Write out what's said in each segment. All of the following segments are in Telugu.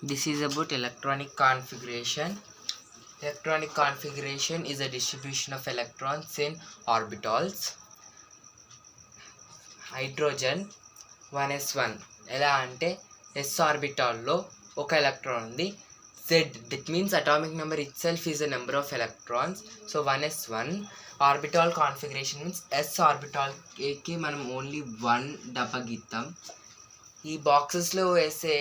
This is about electronic configuration. Electronic configuration is a distribution of electrons in orbitals. Hydrogen 1s1 ఎలా అంటే s ఆర్బిటాల్లో ఒక ఎలక్ట్రాన్ ఉంది. Z, that means atomic number itself is a number of electrons. So 1s1 orbital configuration means s orbital కి మనం ఓన్లీ 1 డబ్బా గీద్దాం. ఈ బాక్సెస్లో వేసే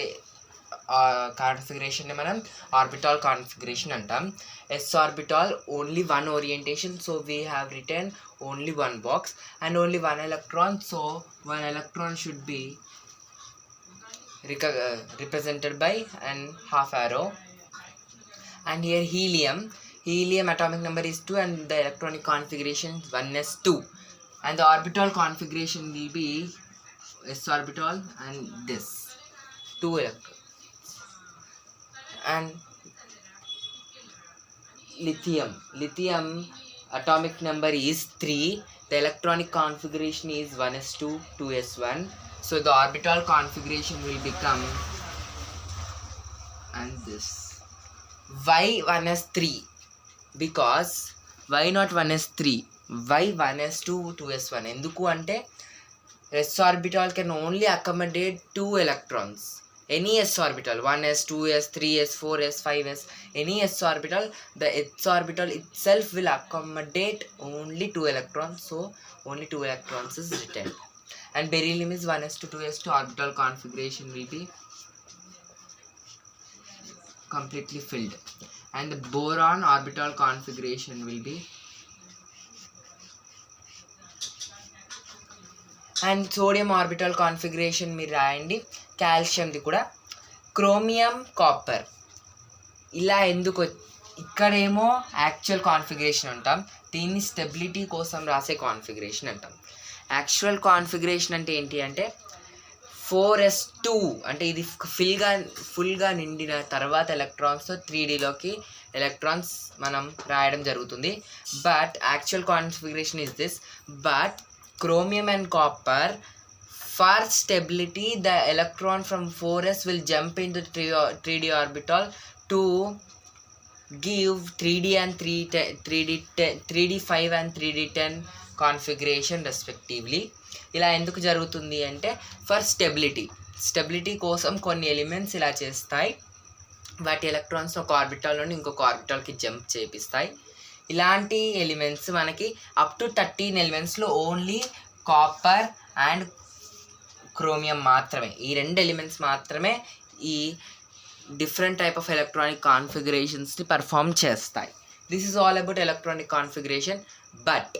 కాన్ఫిగరేషన్ మనం ఆర్బిటాల్ కాన్ఫిగరేషన్ అంటాం. S orbital only one orientation, so we have return only one box and only one electron, so one electron should be represented by an half arrow. And here helium atomic number is 2 and the electronic configuration 1s2 and the orbital configuration will be s orbital and this 2 electrons. And lithium atomic number is 3, the electronic configuration is 1s2 2s1, so the orbital configuration will become and this. Why 1s3? because why not 1s3, why 1s2 2s1? ఎందుకు అంటే s orbital can only accommodate 2 electrons. Any s orbital, 1s 2s 3s 4s 5s, any s orbital, the s orbital itself will accommodate only 2 electrons, so only 2 electrons is written. And beryllium is 1s to 2s to orbital configuration will be completely filled, and the boron orbital configuration will be, and sodium orbital configuration మీరు రాయండి. కాల్షియంది కూడా, క్రోమియం కాపర్ ఇలా ఎందుకు, ఇక్కడేమో యాక్చువల్ కాన్ఫిగరేషన్ అంటాం, దీన్ని స్టెబిలిటీ కోసం రాసే కాన్ఫిగరేషన్ అంటాం. యాక్చువల్ కాన్ఫిగరేషన్ అంటే ఏంటి అంటే 4s2 అంటే ఇది ఫుల్గా నిండిన తర్వాత ఎలక్ట్రాన్స్తో 3Dలోకి ఎలక్ట్రాన్స్ మనం రాయడం జరుగుతుంది. But actual configuration is this, but chromium and copper, for stability the electron from 4s will jump into 3D orbital to give 3D and 3D5 and 3D10 configuration respectively. ఇలా ఎందుకు జరుగుతుంది అంటే ఫర్ స్టెబిలిటీ కోసం కొన్ని ఎలిమెంట్స్ ఇలా చేస్తాయి, వాటి ఎలక్ట్రాన్స్ ఒక ఆర్బిటాల్ నుండి ఇంకొక ఆర్బిటాల్కి జంప్ చేపిస్తాయి. ఇలాంటి ఎలిమెంట్స్ మనకి అప్ టు 13 ఎలిమెంట్స్లో ఓన్లీ కాపర్ అండ్ క్రోమియం మాత్రమే, ఈ 2 ఎలిమెంట్స్ మాత్రమే ఈ డిఫరెంట్ టైప్ ఆఫ్ ఎలక్ట్రానిక్ కాన్ఫిగరేషన్స్ని పర్ఫామ్ చేస్తాయి. This is all about electronic configuration. But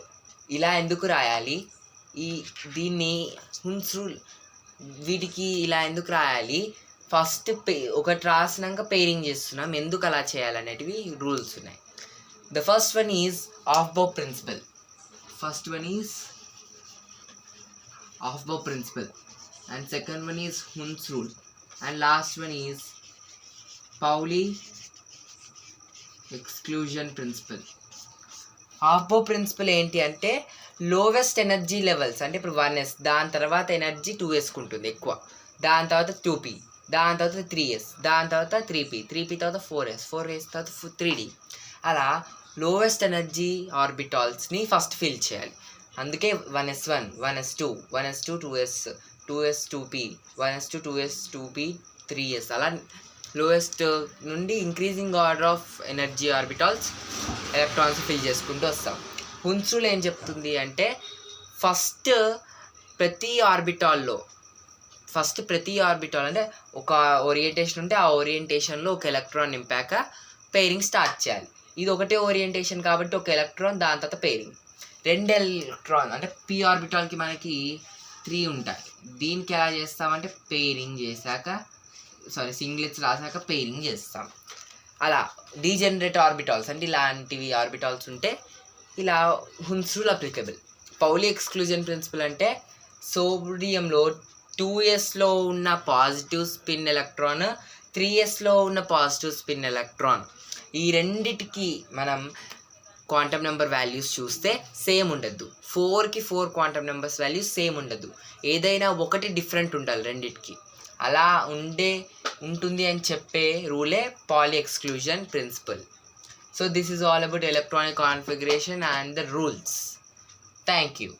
ఇలా ఎందుకు రాయాలి, దీన్ని హున్స్ రూల్, వీటికి ఇలా ఎందుకు రాయాలి, ఫస్ట్ ఒకటి రాసినాక పేరింగ్ చేస్తున్నాం, ఎందుకు అలా చేయాలనేటివి రూల్స్ ఉన్నాయి. The first one is Aufbau principle. And second one is Hund's rule. And last one is Pauli exclusion principle. Aufbau principle ఏంటి అంటే లోవెస్ట్ ఎనర్జీ లెవెల్స్, అంటే ఇప్పుడు 1s, దాని తర్వాత ఎనర్జీ 2s ఉంటుంది ఎక్కువ, దాని తర్వాత 2p, దాని తర్వాత 3s, దాని తర్వాత 3p తర్వాత 4s తర్వాత 3d, అలా లోవెస్ట్ ఎనర్జీ ఆర్బిటాల్స్ని ఫస్ట్ ఫిల్ చేయాలి. అందుకే 1s1 1s2 1s2 2s 2s 2p 1s2 2s 2p 3s, అలా లోవెస్ట్ నుండి increasing order of energy orbitals electrons fill చేసుకుంటూ వస్తాం. హున్స్ రూల్ ఏం చెప్తుంది అంటే ఫస్ట్ ప్రతి ఆర్బిటాల్ అంటే ఒక ఓరియంటేషన్ ఉంటే ఆ ఓరియంటేషన్లో ఒక ఎలక్ట్రాన్ నింపాక పెయిరింగ్ స్టార్ట్ చేయాలి. ఇది ఒకటే ఓరియంటేషన్ కాబట్టి ఒక ఎలక్ట్రాన్, దాని తర్వాత పెయిరింగ్. 2 ఎలక్ట్రాన్ అంటే p ఆర్బిటాల్కి మనకి 3 ఉంటాయి, దీనికి ఎలా చేస్తామంటే పెయిరింగ్ చేశాక సింగిల్స్ రాసాక పెయిరింగ్ చేస్తాం. అలా డీజనరేట్ ఆర్బిటాల్స్ అంటే ఇలాంటివి ఆర్బిటాల్స్ ఉంటే ఇలా హున్స్ రూల్ అప్లికబుల్. పౌలి ఎక్స్క్లూజన్ ప్రిన్సిపల్ అంటే సోడియంలో 2sలో ఉన్న పాజిటివ్ స్పిన్ ఎలక్ట్రాన్ 3sలో ఉన్న పాజిటివ్ స్పిన్ ఎలక్ట్రాన్, ఈ రెండిటికి మనం క్వాంటమ్ నెంబర్ వాల్యూస్ చూస్తే సేమ్ ఉండద్దు. 4కి 4 క్వాంటమ్ నెంబర్స్ వాల్యూస్ సేమ్ ఉండదు, ఏదైనా ఒకటి డిఫరెంట్ ఉండాలి రెండిటికి. అలా ఉంటుంది అని చెప్పే రూలే Pauli exclusion principle. So this is all about electronic configuration and the rules. Thank you.